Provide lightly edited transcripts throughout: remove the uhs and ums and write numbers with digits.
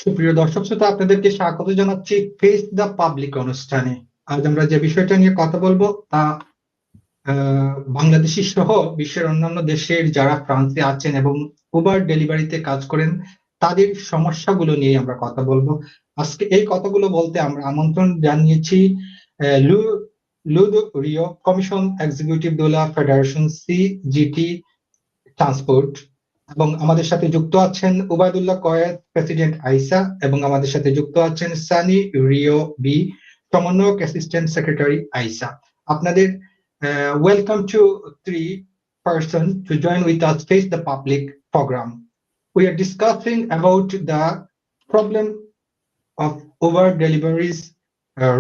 সুপ্রিয় দর্শক শ্রোতা, আপনাদেরকে স্বাগত জানাচ্ছি ফেস দ্য পাবলিক অনুষ্ঠানে। আজ আমরা যে বিষয়টা নিয়ে কথা বলবো তা বাংলাদেশি সহ বিশ্বের অন্যান্য দেশের যারা ফ্রান্সে আছেন এবং উবার ডেলিভারিতে কাজ করেন তাদের সমস্যাগুলো নিয়ে আমরা কথা বলবো। আজকে এই কথাগুলো বলতে আমরা আমন্ত্রণ জানিয়েছি লু লুদো রিও কমিশন এক্সিকিউটিভ দোলা ফেডারেশন সিজিটি ট্রান্সপোর্ট, এবং আমাদের সাথে যুক্ত আছেন উবায়দুল্লাহ কয়েদ প্রেসিডেন্ট আইসা, এবং আমাদের সাথে যুক্ত আছেন সানি রিও বি সমন্বয়ক অ্যাসিস্ট্যান্ট সেক্রেটারি আইসা। আপনাদের welcome to three person to join with us face the public program. We are discussing about the problem of Uber deliveries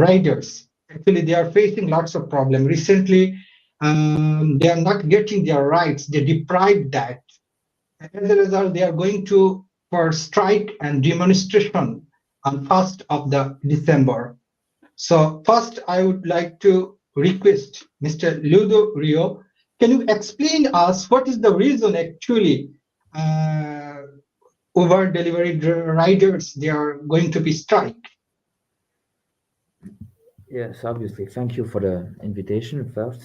riders. Actually, they are facing lots of problem. Recently, they are not getting their rights. They deprived that. As a result, they are going to for strike and demonstration on 1st of the December. So first, I would like to request Mr. Ludo Rio, can you explain us what is the reason actually Uber delivery riders they are going to be strike? Yes, obviously. Thank you for the invitation first.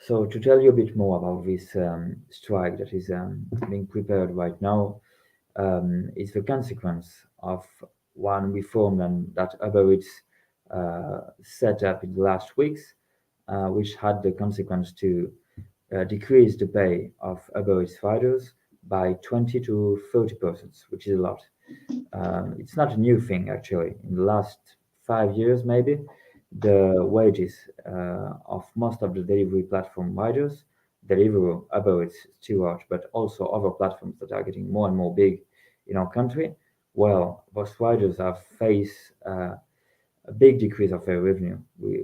So to tell you a bit more about this strike that is being prepared right now, is the consequence of one reform and that Uber Eats set up in the last weeks, which had the consequence to decrease the pay of Uber Eats riders by 20 to 30%, which is a lot. It's not a new thing actually. In the last 5 years, maybe, the wages of most of the delivery platform riders, Deliveroo, Uber Eats, Stewart, but also other platforms that are getting more and more big in our country, well, those riders have faced a big decrease of their revenue,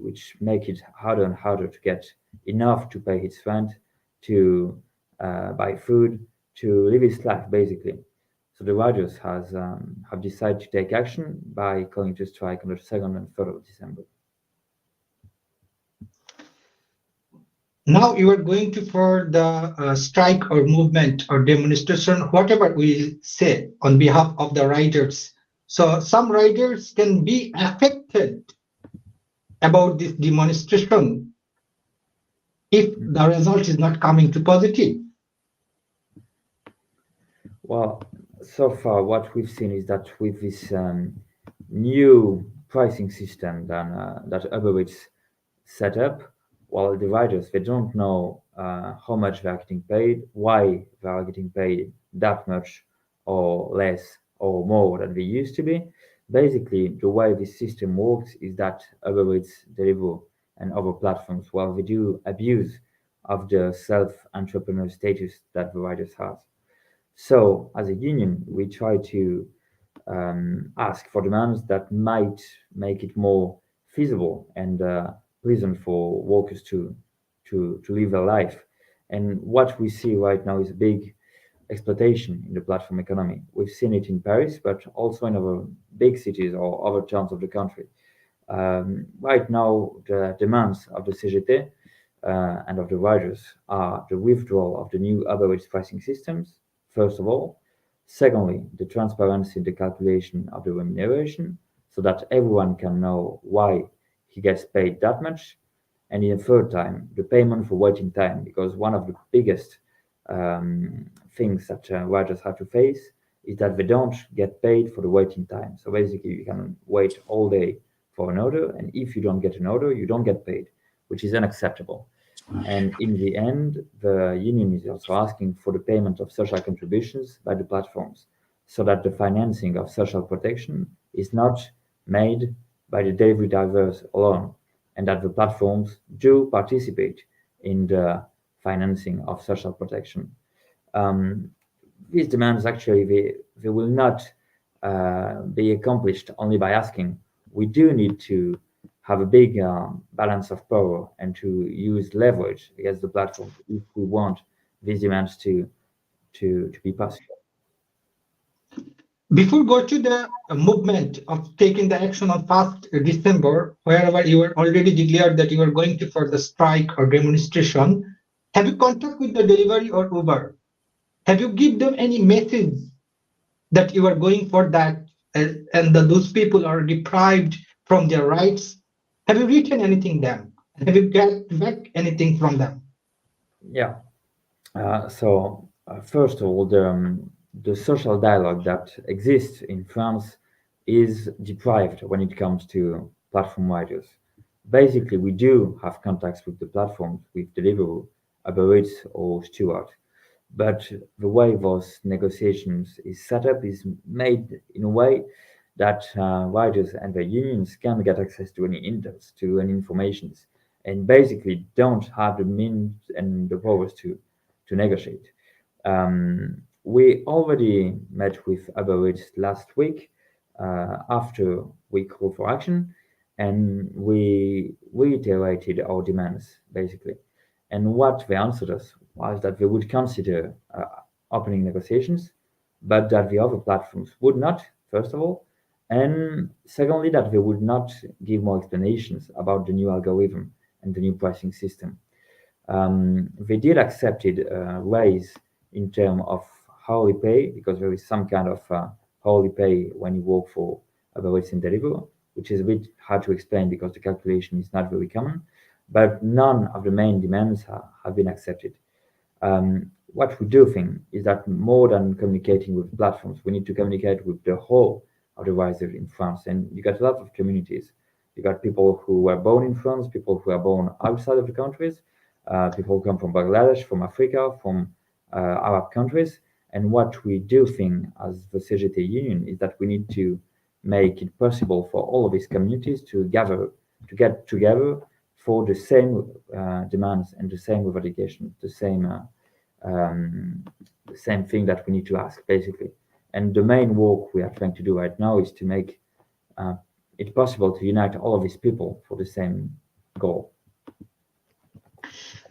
which make it harder and harder to get enough to pay his rent, to buy food, to live his life basically. So the riders have decided to take action by calling to strike on the 2nd and 3rd of December. Now you are going to for the strike or movement or demonstration, whatever we say on behalf of the riders. So some riders can be affected about this demonstration if the result is not coming to positive. Well, so far what we've seen is that with this new pricing system that Uber Eats set up, while the riders they don't know how much they are getting paid, why they are getting paid that much or less or more than they used to be. Basically, the way this system works is that Uber Eats, Deliveroo, and other platforms, well, they do abuse of the self-entrepreneur status that the riders have. So, as a union, we try to ask for demands that might make it more feasible and pleasant for workers to live their life. And what we see right now is a big exploitation in the platform economy. We've seen it in Paris, but also in other big cities or other towns of the country. Right now, the demands of the CGT and of the riders are the withdrawal of the new average pricing systems, first of all. Secondly, the transparency in the calculation of the remuneration so that everyone can know why he gets paid that much. And in the third time, the payment for waiting time, because one of the biggest things that riders have to face is that they don't get paid for the waiting time. So basically, you can wait all day for an order, and if you don't get an order, you don't get paid, which is unacceptable. And in the end, the union is also asking for the payment of social contributions by the platforms so that the financing of social protection is not made by the delivery drivers alone, and that the platforms do participate in the financing of social protection. Um, these demands actually they will not be accomplished only by asking. We do need to have a big balance of power and to use leverage against the platform if we want these demands to be possible. Before go to the movement of taking the action on 1st December, wherever you are already declared that you are going to for the strike or demonstration, have you contact with the delivery or Uber? Have you give them any message that you are going for that and those people are deprived from their rights. Have you written anything them? Have you get back anything from them? Yeah. First of all, the social dialogue that exists in France is deprived when it comes to platform riders. Basically, we do have contacts with the platforms, with Deliveroo, Uber Eats, or Steward, but the way those negotiations is set up is made in a way that riders and their unions can't get access to any intels, to any informations, and basically don't have the means and the powers to negotiate. We already met with Uber Eats last week after we called for action, and we reiterated our demands basically. And what they answered us was that they would consider opening negotiations, but that the other platforms would not, first of all, and secondly, that they would not give more explanations about the new algorithm and the new pricing system. They did accept it raise in terms of hourly pay because there is some kind of hourly pay when you work for Uber Eats and Deliveroo, which is a bit hard to explain because the calculation is not very common. But none of the main demands have been accepted. What we do think is that more than communicating with platforms, we need to communicate with the whole of the riders in France. And you got a lot of communities. You got people who were born in France, people who are born outside of the countries, people who come from Bangladesh, from Africa, from Arab countries. And what we do think as the CGT Union is that we need to make it possible for all of these communities to get together for the same demands and the same revendication, um, the same thing that we need to ask, basically. And the main work we are trying to do right now is to make uh, it possible to unite all of these people for the same goal.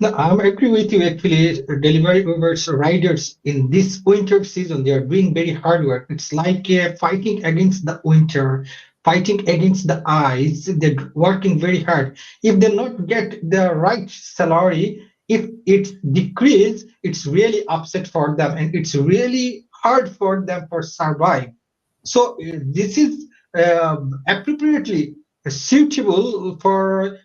No, I agree with you. Actually, delivery Uber's riders in this winter season, they are doing very hard work. It's like fighting against the winter, fighting against the ice. They're working very hard. If they not get the right salary, if it decrease, it's really upset for them, and it's really hard for them for survive. So this is appropriately suitable for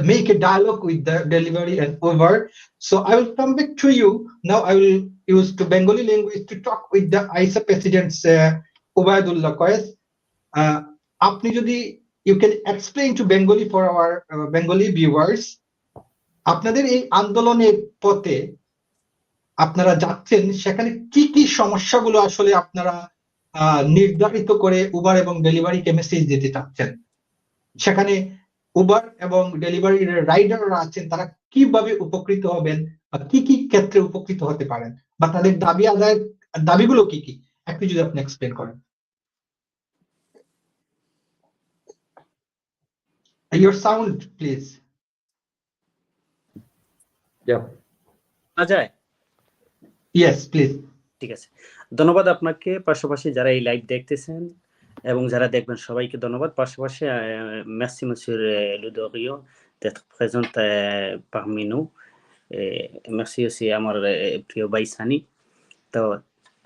make a dialogue with the delivery and Uber. So I will come back to you. Now I will use the Bengali language to talk with the ISA presidents Ubaidullah Koyes. Uh, আপনি যদি you can explain to Bengali for our Bengali viewers আপনাদের এই আন্দোলনের পথে আপনারা যাচ্ছেন সেখানে কি কি সমস্যাগুলো আসলে আপনারা নির্ধারিত করে উবার এবং ডেলিভারিকে মেসেজ দিতে চাচ্ছেন সেখানে উবার এবং ডেলিভারি রাইডাররা আছেন তারা কিভাবে উপকৃত হবেন বা কি কি ক্ষেত্রে উপকৃত হতে পারেন বা তাদের দাবি আদায়ের দাবিগুলো কি কি একটু যদি আপনি এক্সপ্লেন করেন your sound please Yeah. যায় yes please ঠিক আছে ধন্যবাদ আপনাকে পাশাপাশি যারা এই লাইভ দেখতেছেন এবং যারা দেখবেন সবাইকে ধন্যবাদ পাশাপাশি merci monsieur Ludorio d'être présent parmi nous merci aussi আমার প্রিয় ভাই সানি তো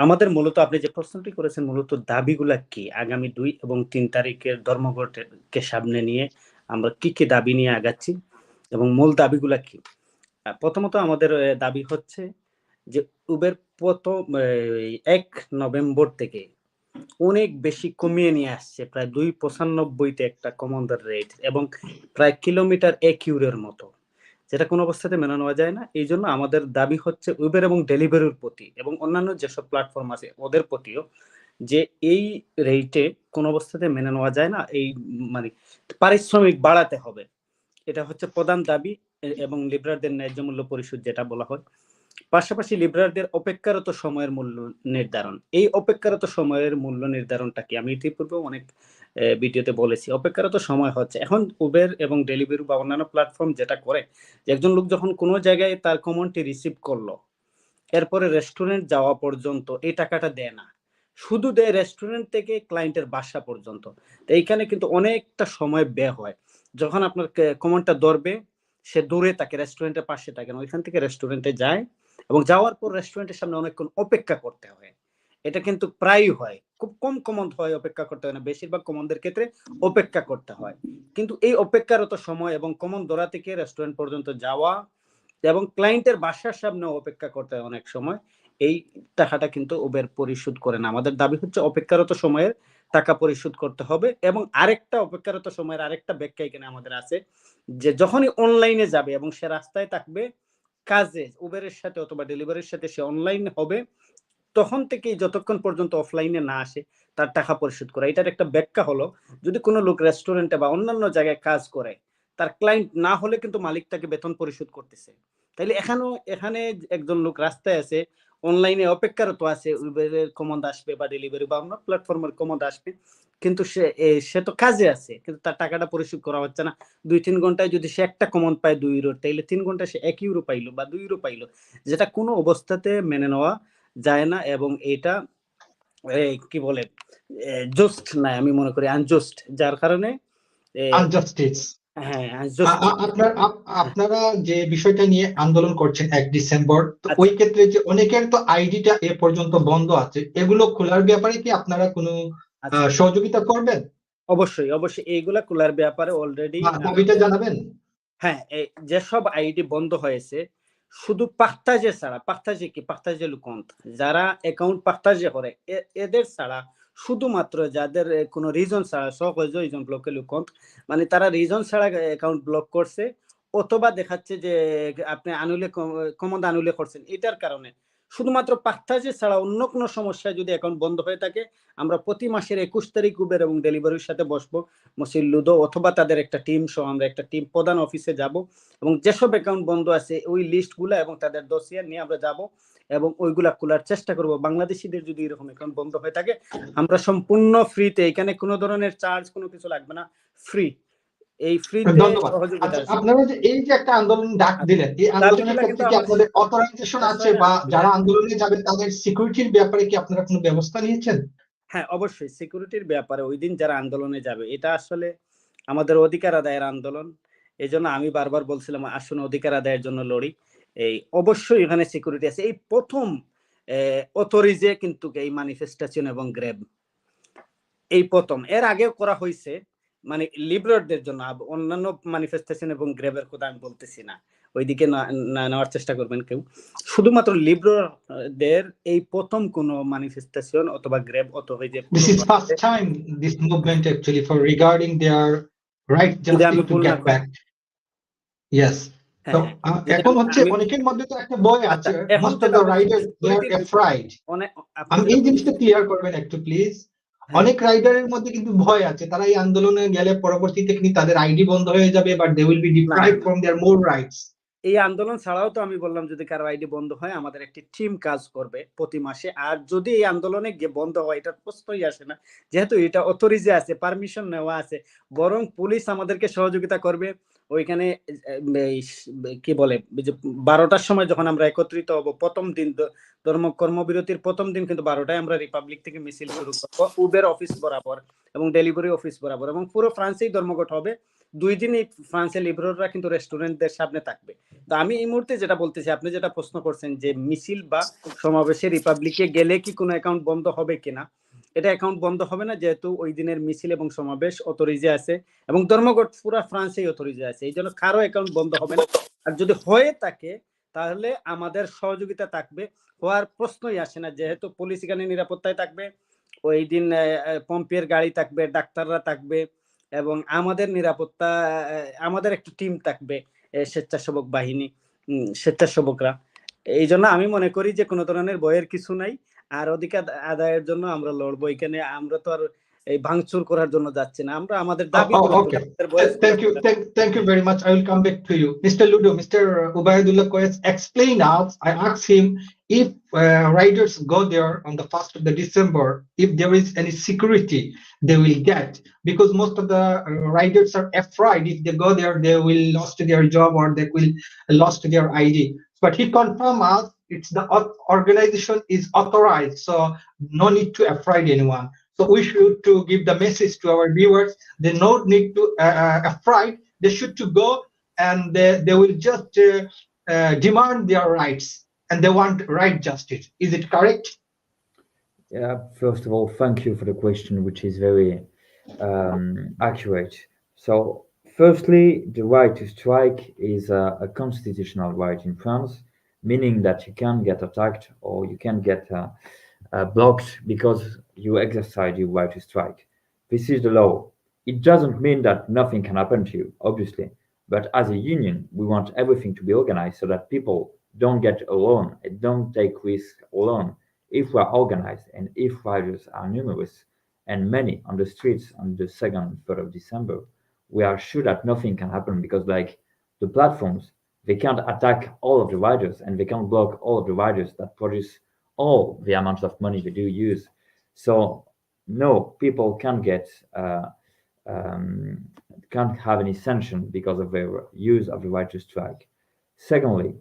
আমাদের মূলত আপনি যে প্রশ্নটি করেছেন মূলত দাবিগুলা কি আগামী 2 এবং 3 তারিখের ধর্মঘটকে সামনে নিয়ে আমরা কি কি দাবি নিয়ে আগাচ্ছি এবং মূল দাবিগুলা কি প্রথমত আমাদের দাবি হচ্ছে যে উবের প্রথম 1 নভেম্বর থেকে অনেক বেশি কমিয়ে নিয়ে আসছে প্রায় 2.95 একটা কমান্ডার রেট এবং প্রায় কিলোমিটার 1 ইউরোর মতো যেটা কোনো অবস্থাতে মেনে নেওয়া যায় না এই জন্য আমাদের দাবি হচ্ছে উবের এবং ডেলিভারির প্রতি এবং অন্যান্য যেসব প্ল্যাটফর্ম আছে ওদের প্রতিও যে এই রেটে কোনো অবস্থাতে মেনে নেওয়া যায় না এই মানে পারিশ্রমিক বাড়াতে হবে এটা হচ্ছে প্রধান দাবি এবং লিবারারদের ন্যায্য মূল্য পরিশোধ যেটা বলা হয় পাশাপাশি লিবারারদের অপেক্ষারত সময়ের মূল্য নির্ধারণ এই অপেক্ষারত সময়ের মূল্য নির্ধারণটা কি আমি ইতিপূর্বে অনেক ভিডিওতে বলেছি অপেক্ষারত সময় হচ্ছে এখন উবের এবং ডেলিভারি বা অন্যান্য প্ল্যাটফর্ম যেটা করে যে একজন লোক যখন কোনো জায়গায় তার কমনটি রিসিভ করলো এরপরে রেস্টুরেন্ট যাওয়া পর্যন্ত এই টাকাটা দেয় না শুধু দেয় রেস্টুরেন্ট থেকে ক্লায়েন্টের বাসা পর্যন্ত তো এইখানে কিন্তু অনেকটা সময় ব্যয় হয় যখন আপনার কমনটা ধরবে সে দূরে থাকে রেস্টুরেন্টের পাশে থাকে না ওইখান থেকে রেস্টুরেন্টে যায় এবং যাওয়ার পর রেস্টুরেন্টের সামনে অনেকক্ষণ অপেক্ষা করতে হয় এটা কিন্তু প্রায়ই হয়, খুব কম কমন হয় অপেক্ষা করতে হয় না, বেশিরভাগ কমনদের ক্ষেত্রে অপেক্ষা করতে হয়। কিন্তু এই অপেক্ষারত সময় এবং কমন ধরা থেকে রেস্টুরেন্ট পর্যন্ত যাওয়া এবং ক্লায়েন্টের বাসার সামনে অপেক্ষা করতে হয় অনেক সময়, এই টাকাটা কিন্তু উবের পরিশোধ করে না। আমাদের দাবি হচ্ছে অপেক্ষারত সময়ের টাকা পরিশোধ করতে হবে। এবং আরেকটা অপেক্ষারত সময়ের আরেকটা ব্যাখ্যা এখানে আমাদের আছে, যে যখনই অনলাইনে যাবে এবং সে রাস্তায় থাকবে কাজে, উবেরের সাথে অথবা ডেলিভারির সাথে সে অনলাইন হবে, তখন থেকেই যতক্ষণ পর্যন্ত অফলাইনে না আসে তার টাকা পরিশোধ করা। এটার একটা ব্যাখ্যা হলো, যদি কোনো লোক রেস্টুরেন্টে বা অন্যান্য জায়গায় কাজ করে, তার ক্লায়েন্ট না হলে কিন্তু মালিক তাকে বেতন পরিশোধ করতেছে। তাইলে এখানে একজন লোক রাস্তায় আছে, অনলাইনে অপেক্ষারত আছে, উবেরের কমান্ড আসবে বা ডেলিভারি বা অন্য প্ল্যাটফর্মের কমান্ড আসবে, কিন্তু সে তো কাজে আছে, কিন্তু তার টাকাটা পরিশোধ করা হচ্ছে না। 2-3 ঘন্টায় যদি সে একটা কমান্ড পায় 2 ইউরোর, তাইলে 3 ঘন্টায় সে 1 ইউরো পাইলো বা 2 ইউরো পাইলো, যেটা কোনো অবস্থাতে মেনে নেওয়া যায় না। এবং এটা কি বলে, জাস্ট নাই, আমি মনে করি আনজাস্ট, যার কারণে আনজাস্টিস। হ্যাঁ আনজাস্ট। আপনারা যে বিষয়টা নিয়ে আন্দোলন করছেন 1 ডিসেম্বর, তো আচ্ছা ওই ক্ষেত্রে যে অনেকের তো আইডিটা এ পর্যন্ত বন্ধ আছে, এগুলো খোলার ব্যাপারে কি আপনারা কোনো আচ্ছা, সহযোগিতা করবেন অবশ্যই অবশ্যই এইগুলা খোলার ব্যাপারে অলরেডি বা দাবিটা জানাবেন? হ্যাঁ, যেসব আইডি বন্ধ হয়েছে, শুধু পাখতাজে ছাড়া, পাখতাজে কি, পাখতাজে লুকন্ত, যারা অ্যাকাউন্ট পাখতাজে করে এদের ছাড়া, শুধুমাত্র যাদের কোনো রিজন ছাড়া, ইজন ব্লকে লুকন্ত, মানে তারা রিজন ছাড়া অ্যাকাউন্ট ব্লক করছে, অথবা দেখাচ্ছে যে আপনি আনুলে কমদ আনুলে করছেন, এটার কারণে শুধুমাত্র পাখতাজে ছাড়া অন্য কোনো সমস্যায় যদি অ্যাকাউন্ট বন্ধ হয়ে থাকে, আমরা প্রতি মাসের 21 তারিখ উবের এবং ডেলিভারির সাথে বসবো, মসিল লুদো অথবা তাদের একটা টিম সহ আমরা একটা টিম প্রধান অফিসে যাব, এবং যেসব অ্যাকাউন্ট বন্ধ আছে ওই লিস্টগুলো এবং তাদের দোসিয়া নিয়ে আমরা যাব এবং ওইগুলা খোলার চেষ্টা করব। বাংলাদেশিদের যদি এরকম অ্যাকাউন্ট বন্ধ হয়ে থাকে, আমরা সম্পূর্ণ ফ্রিতে, এখানে কোনো ধরনের চার্জ কোনো কিছু লাগবে না, ফ্রি, এই ফ্রিতে ধন্যবাদ। সহযোগিতা আচ্ছা, আসবে। আপনারা যে এই যে একটা আন্দোলন ডাক দিলেন, এই আন্দোলনের দাবিগুলা কিন্তু ক্ষেত্রে কি আমরা আপনাদের অথরাইজেশন শেষ আছে, হয় না, বা আমি যারা ক্লিয়ার করি। আন্দোলনে যাবে তাদের সিকিউরিটির ব্যাপারে কি আপনারা কোনো ব্যবস্থা নিয়েছেন? হ্যাঁ, অবশ্যই সিকিউরিটির ব্যাপারে ওই দিন যারা আন্দোলনে যাবে, এটা আসলে আমাদের অধিকার আদায়ের আন্দোলন। এজন্য আমি বারবার বলছিলাম, আসুন অধিকার আদায়ের জন্য লড়ি। এই অবশ্যই এখানে সিকিউরিটি আছে। এই প্রথম অথরিজে কিন্তু এই ম্যানিফেস্টেশন এবং গ্রেভ এই প্রথম, এর আগেও করা হয়েছে, মানে লিবারেটদের জন্য। অন্যান্য ম্যানিফেস্টেশন এবং গ্রেভের কথা আমি বলতেছি না, ওইদিকে না নেওয়ার চেষ্টা করবেন কেউ। শুধুমাত্র লিবারেটদের এই প্রথম কোন ম্যানিফেস্টেশন অথবা গ্রেভ অথবা যে This is first time this movement actually for regarding their right যদি আমি justice to ভুল না get করি। back. Yes. তো হ্যাঁ, হ্যাঁ, যদি এখন হচ্ছে আমি অনেকের মধ্যে তো একটা ভয় আচ্ছা, আছে, এখন মোস্ট অফ যেটা দ্য বলছি রাইডার দে আর সিকিউরিটির বিষয়, অ্যাফ্রাইড। অনেক আপনি আমি যেটা এই জিনিসটা বলছেন, ক্লিয়ার করবেন একটু প্লিজ। হ্যাঁ, অনেক রাইডারের মধ্যে কিন্তু ভয় আছে, তারা এই আন্দোলনে গেলে পরবর্তীতে কিন্তু তাদের আইডি বন্ধ হয়ে যাবে, বাট দে উইল বি না, না, ডিপ্রাইভড না, ফ্রম দেয়ার মোর রাইটস। এই আন্দোলন ছাড়াও তো আমি বললাম, যদি কারো আইডি বন্ধ হয় আমাদের একটি টিম কাজ করবে প্রতি মাসে। আর যদি এই আন্দোলনে গিয়ে বন্ধ হয়, এটার প্রশ্নই আসে না, যেহেতু এটা অথরিজে আছে, পারমিশন নেওয়া আছে, বরং পুলিশ আমাদেরকে সহযোগিতা করবে। ওইখানে কি বলে, যে 12টার সময় যখন আমরা একত্রিত হব, প্রথম দিন কর্মবিরতির প্রথম দিন কিন্তু 12টায় আমরা রিপাবলিক থেকে মিছিল শুরু করবো উবের অফিস বরাবর এবং ডেলিভারি অফিস বরাবর, এবং পুরো ফ্রান্সেই ধর্মঘট হবে। 2 দিনই ফ্রান্সের লিবারেলরা কিন্তু রেস্টুরেন্টদের সামনে থাকবে। তো আমি এই মুহূর্তে যেটা বলতেছি, আপনি যেটা প্রশ্ন করছেন যে মিছিল বা সমাবেশে রিপাবলিকে গেলে কি কোনো অ্যাকাউন্ট বন্ধ হবে কিনা, এটা অ্যাকাউন্ট বন্ধ হবে না, যেহেতু ওই দিনের মিছিল এবং সমাবেশ অথরিজে আছে এবং ধর্মঘট পুরা ফ্রান্সেই অথরিজে আছে, এই জন্য কারো অ্যাকাউন্ট বন্ধ হবে না। আর যদি হয়ে থাকে তাহলে আমাদের সহযোগিতা থাকবে, হওয়ার প্রশ্নই আসে না, যেহেতু পুলিশ এখানে নিরাপত্তায় থাকবে, ওই দিন পম্পের গাড়ি থাকবে, ডাক্তাররা থাকবে, এবং আমাদের নিরাপত্তা, আমাদের একটা টিম থাকবে, স্বেচ্ছাসেবক বাহিনী, স্বেচ্ছাসেবকরা। এই জন্য আমি মনে করি যে কোনো ধরনের ভয়ের কিছু নাই। আর অধিকার আদায়ের জন্য আমরা লড়বো। এখানে আমরা তো আর এই ভাঙচুর করার জন্য যাচ্ছি না, আমরা আমাদের দাবি তুলবো, Okay. আমাদের ভয়েস গুলো Thank you. Thank you very much. I will come back to you. Mr. Ludo, Mr. Ubaidullah Koes explain us. I asked him if riders go there on the 1st of the December, if there is any security they will get, because most of the riders are afraid if they go there, they will lost their job or they will lost their ID. But he confirmed us it's the organization is authorized, so no need to afraid anyone. So we should to give the message to our viewers. They no need to afraid. They should to go and they will just demand their rights and they want right justice. Is it correct? Yeah, first of all, thank you for the question, which is very accurate. So, firstly, the right to strike is a constitutional right in France, meaning that you can get attacked or you can get blocked because you exercise your right to strike. This is the law. It doesn't mean that nothing can happen to you, obviously, but as a union, we want everything to be organized so that people don't get alone and don't take risks alone. If we are organized and if riders are numerous and many on the streets on the 2nd and 3rd of December, we are sure that nothing can happen because, like, the platforms, they can't attack all of the riders and they can't block all of the riders that produce all the amounts of money they do use. So, no, people um, can't have any sanction because of their use of the right to strike. Secondly,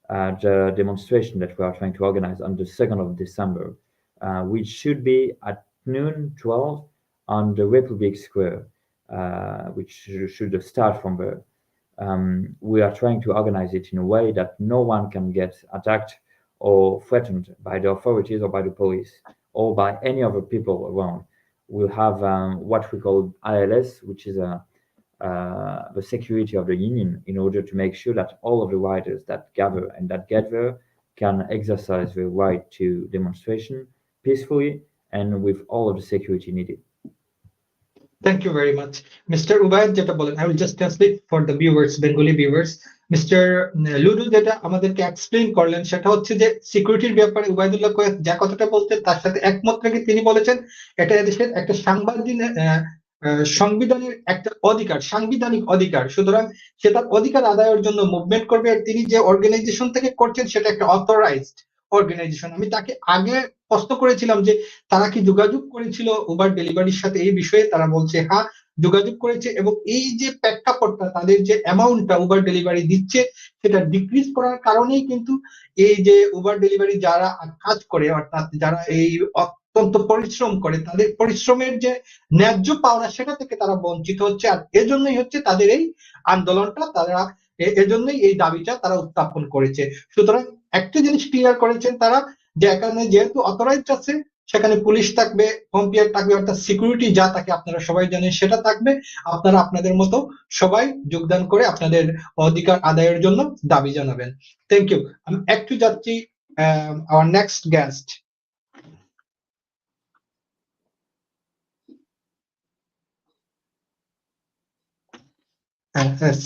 the demonstration that we are trying to organize on the 2nd of December, which should be at noon 12 on the Republic Square, which should start from there. We are trying to organize it in a way that no one can get attacked or threatened by the authorities or by the police or by any other people around. We'll have what we call ILS, which is the security of the union, in order to make sure that all of the riders that gather and that get there can exercise their right to demonstration peacefully and with all of the security needed. Thank you very much mister Ubaid যেটা বলেন, I will just translate for the viewers, Bengali viewers. Mister লুডু যেটা আমাদেরকে explain করলেন সেটা হচ্ছে যে সিকিউরিটির ব্যাপারে উবায়দুল্লাহ কোয়েস যা কথাটা বলতেন তার সাথে একমত রেখে তিনি বলেছেন এটা দেশের একটা সংবিধানের একটা অধিকার, সাংবিধানিক অধিকার, সুতরাং সে তার অধিকার আদায়ের জন্য মুভমেন্ট করবে। আর তিনি যে অর্গানাইজেশন থেকে করছেন সেটা একটা অথরাইজড অর্গানাইজেশন। আমি তাকে আগে প্রশ্ন করেছিলাম যে তারা কি যোগাযোগ করেছিল উবার ডেলিভারির সাথে এই বিষয়ে, তারা বলছে হ্যাঁ যোগাযোগ করেছে, এবং এই যে প্রেক্ষাপটটা তাদের যে অ্যামাউন্টটা উবার ডেলিভারি দিচ্ছে সেটা ডিক্রিজ করার কারণেই কিন্তু এই যে উবার ডেলিভারি যারা কাজ করে অর্থাৎ যারা এই অত্যন্ত পরিশ্রম করে তাদের পরিশ্রমের যে ন্যায্য পাওনা সেটা থেকে তারা বঞ্চিত হচ্ছে। আর এজন্যই হচ্ছে তাদের এই আন্দোলনটা, তারা এজন্যই এই দাবিটা তারা উত্থাপন করেছে। সুতরাং একটা জিনিস ক্লিয়ার করেছেন তারা, যে এখানে যেহেতু অথরাইজড আছে সেখানে পুলিশ থাকবে, কম্পিয়ার থাকবে, অর্থাৎ সিকিউরিটি যা থাকে আপনারা সবাই জানেন সেটা থাকবে। আপনারা আপনাদের মতো সবাই যোগদান করে আপনাদের অধিকার আদায়ের জন্য দাবি জানাবেন। Thank you. আমি একটু যাচ্ছি আওয়ার নেক্সট গেস্ট।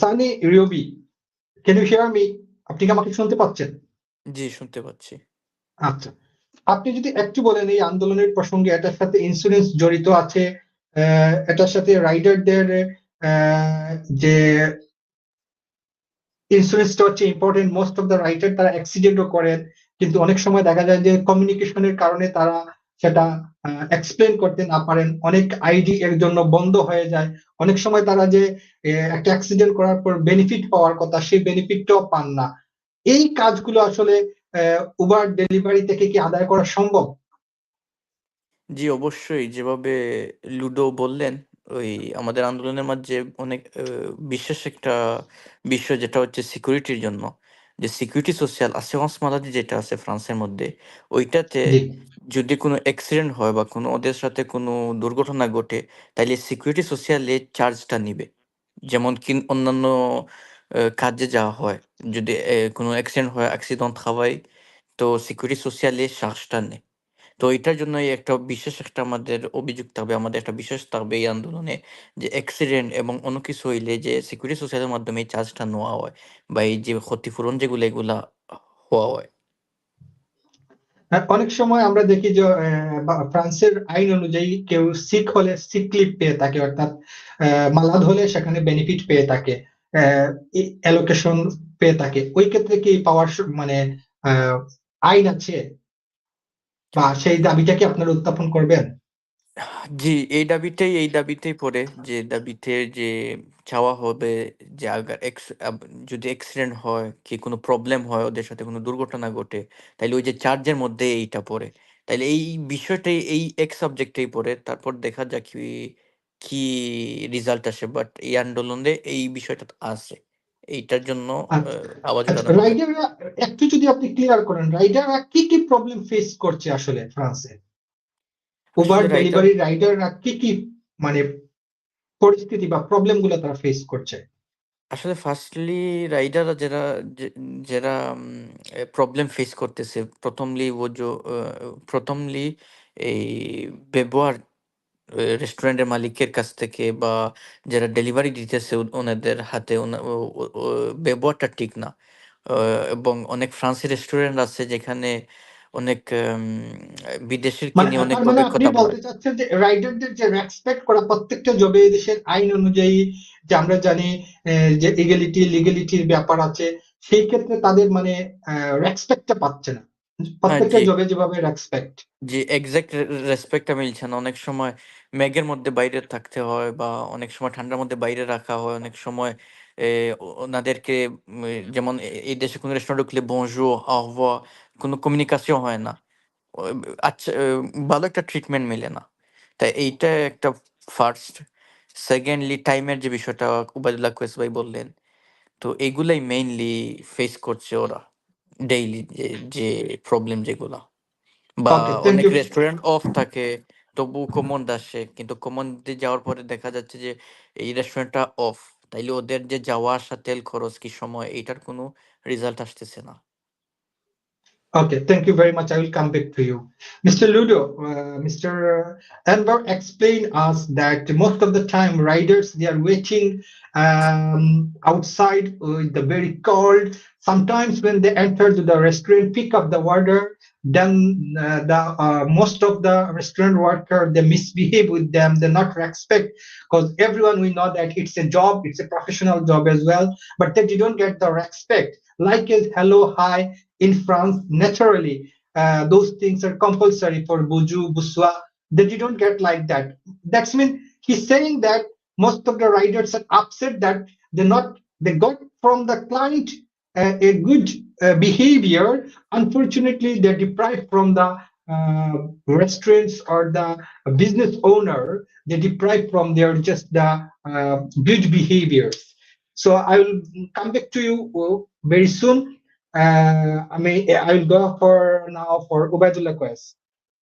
সানি রিওবি, ক্যান ইউ হিয়ার মি? আপনি কি আমাকে শুনতে পাচ্ছেন? জি, শুনতে পাচ্ছি। আচ্ছা, আপনি যদি একটু বলেন এই আন্দোলনের প্রসঙ্গে, এটার সাথে ইন্স্যুরেন্স জড়িত আছে, এটার সাথে রাইডারদের যে ইন্স্যুরেন্সটা হচ্ছে important. Most of the rider তারা অ্যাক্সিডেন্টও করেন, কিন্তু অনেক সময় দেখা যায় যে কমিউনিকেশনের কারণে তারা সেটা এক্সপ্লেন করতে না পারেন, অনেক আইডি এর জন্য বন্ধ হয়ে যায়, অনেক সময় তারা যে একটা অ্যাক্সিডেন্ট করার পর বেনিফিট পাওয়ার কথা সেই বেনিফিটটাও পান না। এই কাজগুলো আসলে উবার ডেলিভারি থেকে কি আদায় করা সম্ভব? জি, অবশ্যই। যেভাবে লুডো বললেন, ওই আমাদের আন্দোলনের মাঝে অনেক বিশেষ একটা বিষয় যেটা হচ্ছে সিকিউরিটির জন্য। যে সিকিউরিটি সোশ্যাল অ্যাসুরেন্স মালাদি যেটা আছে ফ্রান্সের মধ্যে, ওইটাতে জি, যদি কোনো অ্যাক্সিডেন্ট হয় বা কোনো ওদের সাথে কোনো দুর্ঘটনা ঘটে, তাইলে সিকিউরিটি সোশ্যালে চার্জটা নিবে। যেমন অন্যান্য কাজে যাওয়া হয়। যদি কোনো অ্যাক্সিডেন্ট হয়, অ্যাক্সিডেন্ট travail, তো সিকিউরিটি সোশ্যালে চার্জটা নেয়। তো এটার জন্যই একটা বিশেষ একটা আমাদের অভিযোগ থাকবে, আমাদের একটা বিশেষ থাকবে এই আন্দোলনে, যে অ্যাক্সিডেন্ট এবং অন্য কিছু হইলে যে সিকিউরিটি সোশ্যালের মাধ্যমে এই চার্জটা নেওয়া হয় বা এই যে ক্ষতিপূরণ যেগুলো এগুলা হওয়া হয়। অনেক সময় আমরা দেখি যে ফ্রান্সের আইন অনুযায়ী কেউ সিক হলে সিক লিভ পেয়ে থাকে, অর্থাৎ মালাদ হলে সেখানে বেনিফিট পেয়ে থাকে, অ্যালোকেশন পেয়ে থাকে। ওই ক্ষেত্রে কি পাওয়ার মানে আইন আছে, বা সেই দাবিটা কি আপনারা উত্থাপন করবেন? জি, এই দাবিতেই পড়ে, যে দাবিতে যে চাওয়া হবে যে আগার যদি অ্যাক্সিডেন্ট হয়, কি কোনো প্রবলেম হয়, ওদের সাথে কোনো দুর্ঘটনা ঘটে, তাইলে ওই যে চার্জের মধ্যে এইটা পড়ে। তাইলে এই বিষয়টাই এই এক সাবজেক্টেই পড়ে। তারপর দেখা যাক কি রেজাল্ট আসে। বাট এই আন্দোলনে এই বিষয়টা আছে। এইটার জন্য আওয়াজ উঠানো হবে। রাইডাররা একটু যদি আপনি ক্লিয়ার করেন, রাইডাররা কি কি প্রবলেম ফেস করছে আসলে ফ্রান্সে? উবার আসলে রাইডার ডেলিভারি রাইডাররা কি কি মানে পরিস্থিতি বা প্রবলেম গুলো তারা ফেস করছে? আসলে ফার্স্টলি রাইডাররা যারা প্রবলেম ফেস করতেছে, প্রথমলি এই ব্যবহার রেস্টুরেন্টের মালিকের কাছ থেকে বা যারা ডেলিভারি দিতেছে ওনাদের হাতে ব্যবহারটা ঠিক না। এবং অনেক ফ্রান্সি রেস্টুরেন্ট আছে যেখানে অনেক বিদেশিরকে মানে নিয়ে তার মানে অনেকভাবে আপনি কথা বলা বলতে হয়। চাচ্ছেন যে রাইডারদের যে রেসপেক্ট করা প্রত্যেকটা জবে দেশের আইন অনুযায়ী, যে আমরা জানি যে ইগেলিটি লিগেলিটির ব্যাপার আছে, সেই ক্ষেত্রে তাদের মানে রেসপেক্টটা পাচ্ছে না হ্যাঁ, প্রত্যেকটা জবে যেভাবে রেসপেক্ট। যে এক্সাক্ট রেসপেক্টটা মিলছে না। অনেক সময় মেঘের মধ্যে বাইরে থাকতে হয় বা অনেক সময় ঠান্ডার মধ্যে বাইরে রাখা হয়। অনেক সময় ওনাদেরকে যেমন এই দেশে কোনো রেস্টুরেন্টে ঢুকলে bonjour, au revoir কোনো কমিউনিকেশন হয় না। ও আচ্ছা, ভালো একটা ট্রিটমেন্ট মেলে না। তাই এইটা একটা ফার্স্ট। সেকেন্ডলি টাইমের যে বিষয়টা উবাইদুল্লাহ কোয়েস ভাই বললেন। তো এগুলাই মেইনলি ফেস করছে ওরা ডেইলি যে প্রবলেম যেগুলা। বা ওকে, থ্যাংক অনেক ইউ। রেস্টুরেন্ট অফ থাকে, তবু কমান্ড আসে। কিন্তু কমান্ডে যাওয়ার পরে দেখা যাচ্ছে যে এই রেস্টুরেন্টটা অফ। তাইলে ওদের যে যাওয়া আসা তেল খরচ কি সময় এইটার কোনো রেজাল্ট আসতেছে না। Okay, thank you very much. I will come back to you. Mr. Ludo, Mr. Anwar explained us that most of the time riders, they are waiting outside with the very cold. Sometimes when they enter to the restaurant, pick up the order, then most of the restaurant worker, they misbehave with them, they not respect, because everyone, we know that it's a job, it's a professional job as well, but they don't get the respect like a hello, hi. In France, naturally, those things are compulsory for Buju, Buswa. That you don't get like that. That's mean he's saying that most of the riders are upset that they got from the client a good behavior. Unfortunately, they're deprived from the restaurants or the business owner. They deprived from their just the good behaviors. So I will come back to you very soon. I will go for now for Ubaidullah Quest.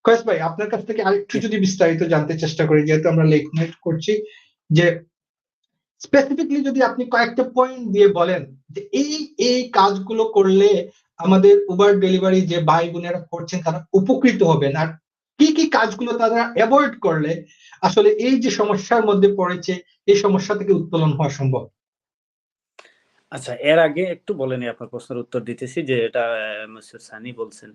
Quest ভাই, আপনার কাছ থেকে আরেকটু যদি বিস্তারিত জানতে চেষ্টা করি, যেহেতু আমরা লেট করছি, যে স্পেসিফিকলি যদি আপনি কয়েকটা পয়েন্ট দিয়ে বলেন যে এই কাজগুলো করলে আমাদের উবার ডেলিভারি যে ভাই বোনেরা করছেন তারা উপকৃত হবেন, আর কি কি কাজগুলো তারা অ্যাভয়েড করলে আসলে এই যে সমস্যার মধ্যে পড়েছে এই সমস্যা থেকে উত্তোলন হওয়া সম্ভব। আচ্ছা, এর আগে একটু বলে নিই, আপনার প্রশ্নের উত্তর দিতেছি। যে এটা মিস্টার সানি বলছেন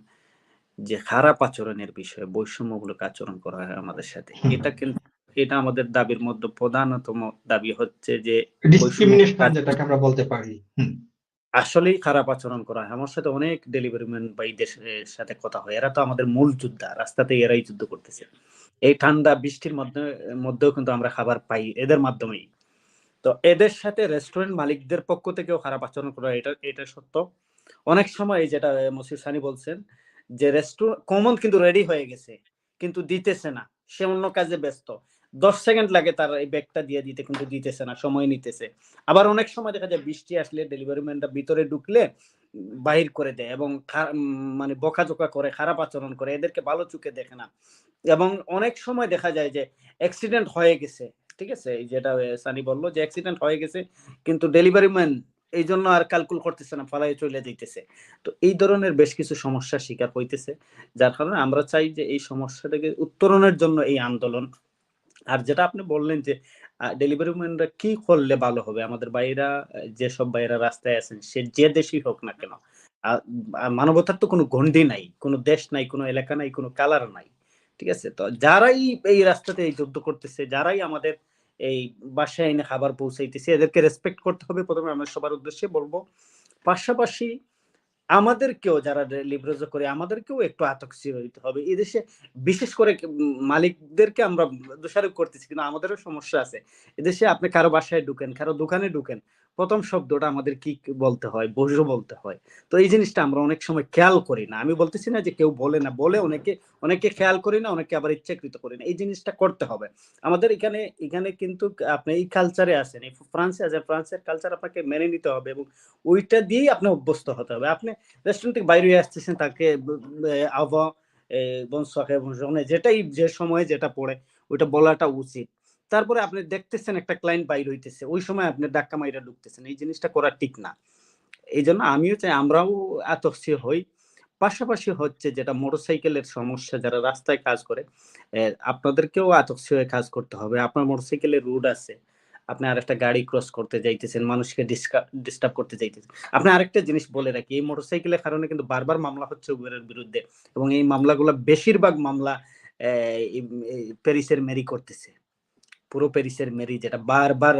যে খারাপ আচরণের বিষয়ে বৈষম্যমূলক আচরণ করা হয় আমাদের সাথে। এটা আমাদের দাবির মধ্যে প্রধানতম দাবি হচ্ছে যে বৈষম্য ডিসক্রিমিনেশন যেটাকে আমরা বলতে পারি। আসলেই খারাপ আচরণ করা হয়। আমার সাথে অনেক ডেলিভারি ম্যান ভাইদের সাথে কথা হয়। এরা তো আমাদের মূল যোদ্ধা। রাস্তাতে এরাই যুদ্ধ করতেছে। এই ঠান্ডা বৃষ্টির মধ্যেও কিন্তু আমরা খাবার পাই এদের মাধ্যমেই। তো এদের সাথে রেস্টুরেন্ট মালিকদের পক্ষ থেকেও খারাপ আচরণ করা, এটা সত্য। অনেক সময় যেটা মসির সানি বলছেন যে কমন কিন্তু রেডি হয়ে গেছে কিন্তু দিতেছে না, সে অন্য কাজে ব্যস্ত। 10 সেকেন্ড লাগে তার এই ব্যাগটা দিয়ে দিতে, কিন্তু দিতেছে না, সময় নিতেছে। আবার অনেক সময় দেখা যায় বৃষ্টি আসলে ডেলিভারি ম্যানটা ভিতরে ঢুকলে বাহির করে দেয় এবং মানে বকাঝকা করে, খারাপ আচরণ করে, এদেরকে ভালো চোখে দেখে না। এবং অনেক সময় দেখা যায় যে অ্যাক্সিডেন্ট হয়ে গেছে, ঠিক আছে, এই যেটা সানি বললো যে অ্যাক্সিডেন্ট হয়ে গেছে কিন্তু ডেলিভারি ম্যান এই জন্য আর ক্যালকুল করতেছে না, ফালাই চলে যাইতেছে। তো এই ধরনের বেশ কিছু সমস্যার শিকার হইতেছে, যার কারণে আমরা চাই যে এই সমস্যাটাকে উত্তরণের জন্য এই আন্দোলন। আর যেটা আপনি বললেন যে ডেলিভারি ম্যানরা কি করলে ভালো হবে, আমাদের ভাইরা, যেসব ভাইরা রাস্তায় আছেন, সে যে দেশই হোক না কেন, মানবতার তো কোনো গণ্ডি নাই, কোনো দেশ নাই, কোনো এলাকা নাই, কোনো কালার নাই, ঠিক আছে। তো যারাই এই রাস্তাতে এই যুদ্ধ করতেছে, যারাই আমাদের এই বাসায় এনে খাবার পৌঁছাইতেছে, এদেরকে রেসপেক্ট করতে হবে, প্রথমে আমরা সবার উদ্দেশ্যে বলবো। পাশাপাশি আমাদেরকেও, যারা লিভারেজ করে, আমাদেরকেও একটু আতঙ্কিত হইতে হবে। এই দেশে বিশেষ করে মালিকদেরকে আমরা দোষারোপ করতেছি, কিন্তু আমাদেরও সমস্যা আছে। এদেশে আপনি কারো বাসায় ঢুকেন, কারো দোকানে ঢুকেন, প্রথম শব্দটা আমাদের কি বলতে হয়? বসো বলতে হয়। তো এই জিনিসটা আমরা অনেক সময় খেয়াল করি না। আমি বলতেছি না যে কেউ বলে না, বলে, অনেকে খেয়াল করি না, অনেকে আবার ইচ্ছাকৃত করি না। এই জিনিসটা করতে হবে আমাদের। এখানে কিন্তু আপনি এই কালচারে আছেন, এই ফ্রান্সে আছেন, ফ্রান্সের কালচার আপনাকে মেনে নিতে হবে এবং ওইটা দিয়েই আপনি অভ্যস্ত হতে হবে। আপনি রেস্টুরেন্ট থেকে বাইরে আসতেছেন, তাকে আভা bonsoir এবং journée যেটাই যে সময়ে যেটা পড়ে ওইটা বলাটা উচিত। তারপরে আপনি দেখতেছেন একটা ক্লায়েন্ট বাইর হইতেছে, ওই সময় আপনি ধাক্কা মাইরা ঢুকতেছেন। এই জিনিসটা করা ঠিক না। এইজন্য আমিও চাই আমরাও আতস্কি হই। পাশাপাশি হচ্ছে যেটা মোটরসাইকেলের সমস্যা যারা রাস্তায় কাজ করে, আপনাদেরকেও আতস্কি হয়ে কাজ করতে হবে। আপনার মোটরসাইকেলের রুট আছে। আপনি আরেকটা গাড়ি ক্রস করতে যাইতেছেন, মানুষকে ডিস্টার্ব করতে যাইতেছেন। আপনি আরেকটা জিনিস বলে রাখি, এই মোটরসাইকেলের কারণে কিন্তু বারবার মামলা হচ্ছে উবেরের বিরুদ্ধে এবং এই মামলাগুলা বেশিরভাগ মামলা অ্যা ইম এই প্যারিসের মেরি করতেছে। পুরো প্যারিসের মেরি যেটা বারবার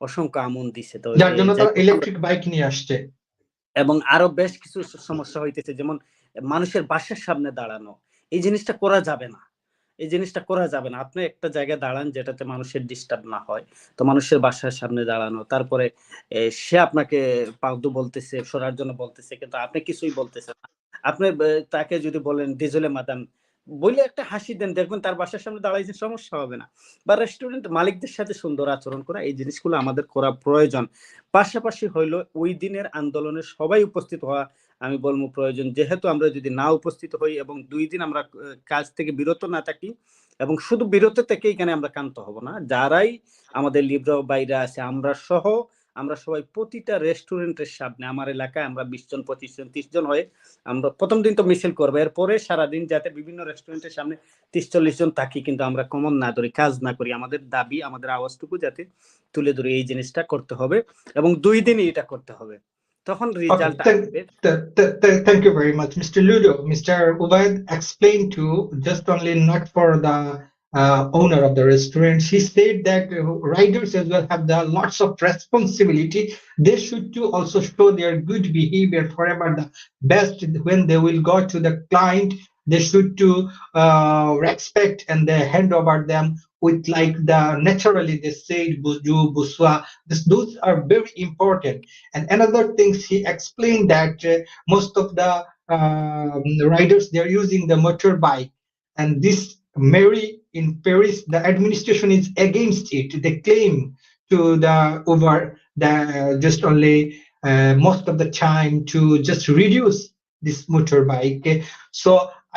অসংখ্য আমন দিছে। তো যার জন্য যাই তারা হোক আমরা ইলেকট্রিক বাইক নিয়ে আসছে। এবং আরো বেশ কিছু সমস্যা হইতেছে যেমন মানুষের বাসার সামনে দাঁড়ানো। এই জিনিসটা করা যাবে না। এই জিনিসটা করা যাবে না। আপনি একটা জায়গায় দাঁড়ান যেটাতে মানুষের ডিস্টার্ব না হয়। তো মানুষের বাসার সামনে দাঁড়ানো। তারপরে সে আপনাকে পাউদু বলতেছে, সরার জন্য বলতেছে কিন্তু আপনি কিছুই বলতেছেন না। আপনি তাকে যদি বলেন ডিজেলে মাদাম বইলে একটা হাসি দেন, দেখবেন তার বাসার সামনে দাঁড়াইছে সমস্যা হবে না। বা রেস্টুরেন্ট মালিকদের সাথে সুন্দর আচরণ করা, এই জিনিসগুলো আমাদের করা প্রয়োজন। পাশাপাশি হইল ওই দিনের আন্দোলনে সবাই উপস্থিত হওয়া আমি বলব প্রয়োজন। যেহেতু আমরা যদি না উপস্থিত হই এবং ২ দিন আমরা কাজ থেকে বিরত না থাকি এবং শুধু বিরত থেকে এখানে আমরা ক্ষান্ত হব না। যারাই আমাদের লিব্রা বাইরা আছে আমরা সহ আমরা সবাই প্রতিটা রেস্টুরেন্টের সামনে আমার এলাকায় আমরা ২০ জন, ২৫ জন, ৩০ জন হয়ে আমরা ১ম দিন তো মিছিল করব। এরপরে সারাদিন যাতে বিভিন্ন রেস্টুরেন্টের সামনে ৩০-৪০ জন থাকি কিন্তু আমরা কমন না ধরি, কাজ না করি। আমাদের দাবি, আমাদের আওয়াজটুকু যাতে তুলে ধরি এই জিনিসটা করতে হবে এবং ২ দিনই এটা করতে হবে। তখন Okay, রেজাল্ট আসবে। thank you very much, Mr. Ludo. Mr. Ubaid explained to just only not for the owner of the restaurant. He said that riders as well have the lots of responsibility. They should to also show their good behavior forever the best when they will go to the client. They should to respect and they hand over them with like the naturally they said buju buswa. Those are very important. And another thing, he explained that most of the riders they're using the motorbike, and this Mary in Paris, the administration is against it. They claim to the Uber that just only most of the time to just reduce this motorbike. So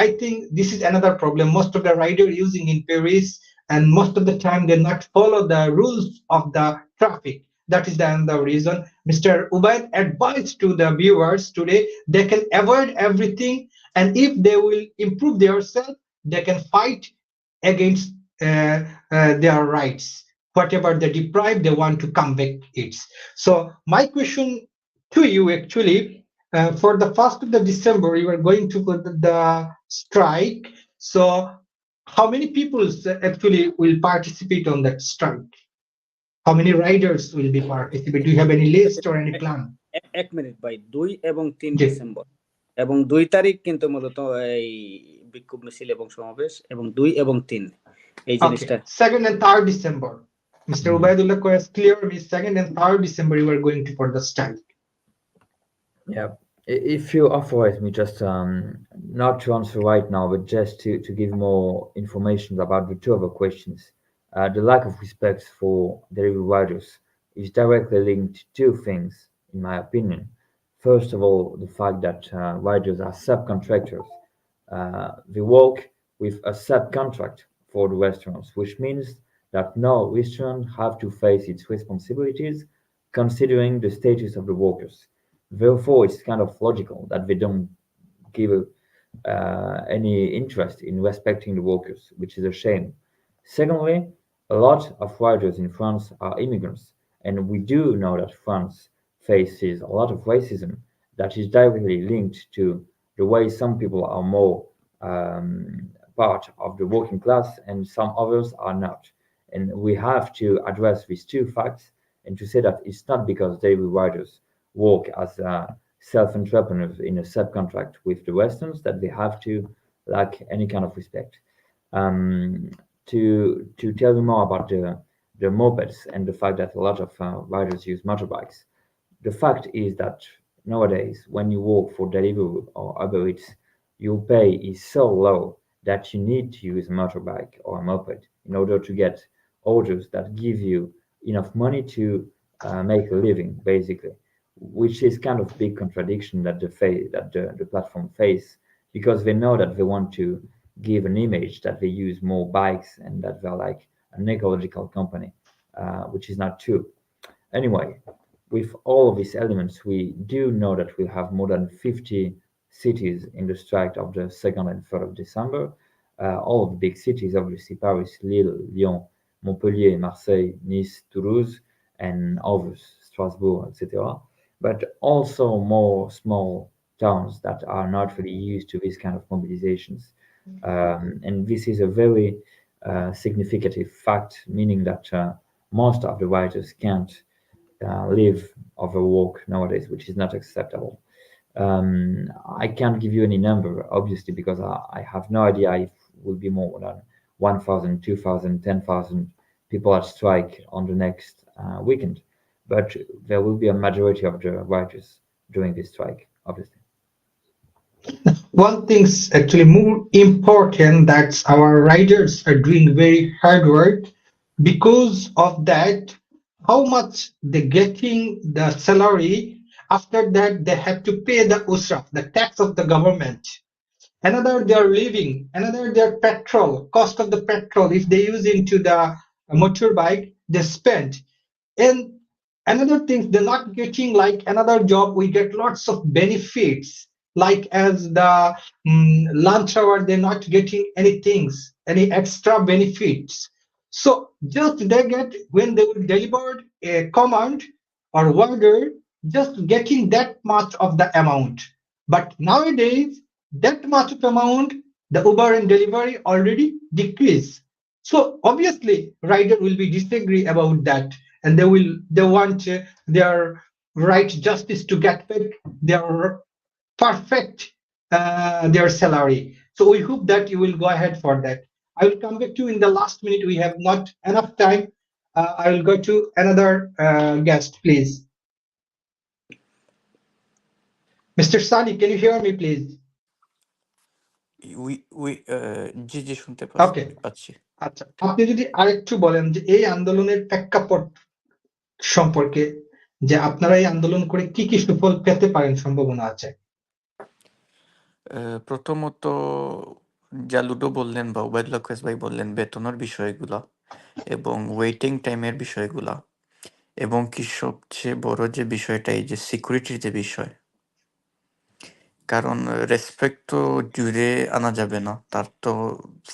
I think this is another problem. Most of the rider using in Paris, and most of the time they not follow the rules of the traffic. That is the another reason. Mr. Ubaid advised to the viewers today they can avoid everything, and if they will improve themselves, they can fight against their rights. Whatever they deprive, they want to come back it. So my question to you actually, for the 1st of the December, you are going to go to the strike. So how many people actually will participate on that strike? How many riders will be participate? Do you have any list or any plan? ১ minute ভাই ২ এবং ৩ জি। December এবং ২ তারিখ কিন্তু মূলত এই বিক্ষোভ মিছিল এবং সমাবেশ এবং ২ এবং ৩ এই জিনিসটা Okay, 2nd and 3rd December. Mr. Ubaidullah has clear me 2nd and 3rd December you are going to for the strike. Yeah, if you authorize me just not to answer right now, but just to give more information about the two other questions. The lack of respect for delivery riders is directly linked to two things, in my opinion. First of all, the fact that riders are subcontractors. They work with a subcontract for the restaurants, which means that no restaurant have to face its responsibilities considering the status of the workers. Therefore, it's kind of logical that they don't give any interest in respecting the workers, which is a shame. Secondly, a lot of riders in France are immigrants, and we do know that France faces a lot of racism that is directly linked to the way some people are more part of the working class and some others are not. And we have to address these two facts and to say that it's not because daily riders work as self-entrepreneurs in a subcontract with the Westerns that they have to lack any kind of respect. Um, to tell you more about the mopeds and the fact that a lot of riders use motorbikes, the fact is that nowadays when you work for Deliveroo or Uber Eats, your pay is so low that you need to use a motorbike or a moped in order to get orders that give you enough money to make a living, basically, which is kind of big contradiction that the platform face because they know that they want to give an image that they use more bikes and that they're like an ecological company, which is not true. Anyway, with all of these elements, we do know that we'll have more than 50 cities in the strike of the 2nd and 3rd of December. All of the big cities, obviously Paris, Lille, Lyon, Montpellier, Marseille, Nice, Toulouse, and others, Strasbourg, etc. But also more small towns that are not really used to this kind of mobilizations. And this is a very significant fact, meaning that most of the writers can't live of a work nowadays, which is not acceptable. I can't give you any number, obviously, because I have no idea if it will be more than 1,000, 2,000, 10,000 people at strike on the next weekend. But there will be a majority of the writers during this strike, obviously. One thing's actually more important that our riders are doing very hard work. Because of that, how much they getting the salary, after that they have to pay the usra, the tax of the government. Another they are living, another their petrol, cost of the petrol if they use into the motorbike, they spend. And another thing, they're not getting like another job. We get lots of benefits, like as the lunch hour, they're not getting anything, any extra benefits. So just they get when they will deliver a command or order, just getting that much of the amount. But nowadays, that much of amount, the Uber and delivery already decrease. So obviously, rider will be disagree about that, and they want their right justice to get back their perfect their salary. So we hope that you will go ahead for that. I will come back to you in the last minute. We have not enough time. I will go to another guest, please. Mr. Sani, can you hear me, please? জি জি শুনতে ওকে, পাচ্ছি। আচ্ছা, আপনি যদি আরেকটু বলেন যে এই আন্দোলনের প্রেক্ষাপট সম্পর্কে, যে আপনারা এই আন্দোলন করে কি কি সুফল পেতে পারেন সম্ভাবনা আছে। প্রথমত যা লুডো বললেন বা ওবায়দুল্লাহ খোয়েজ ভাই বললেন বেতনের বিষয়গুলা এবং ওয়েটিং টাইমের বিষয়গুলা, এবং কি সবচেয়ে বড় যে বিষয়টা এই যে সিকিউরিটির যে বিষয়, কারণ রেসপেক্ট তো জুড়ে আনা যাবে না, তার তো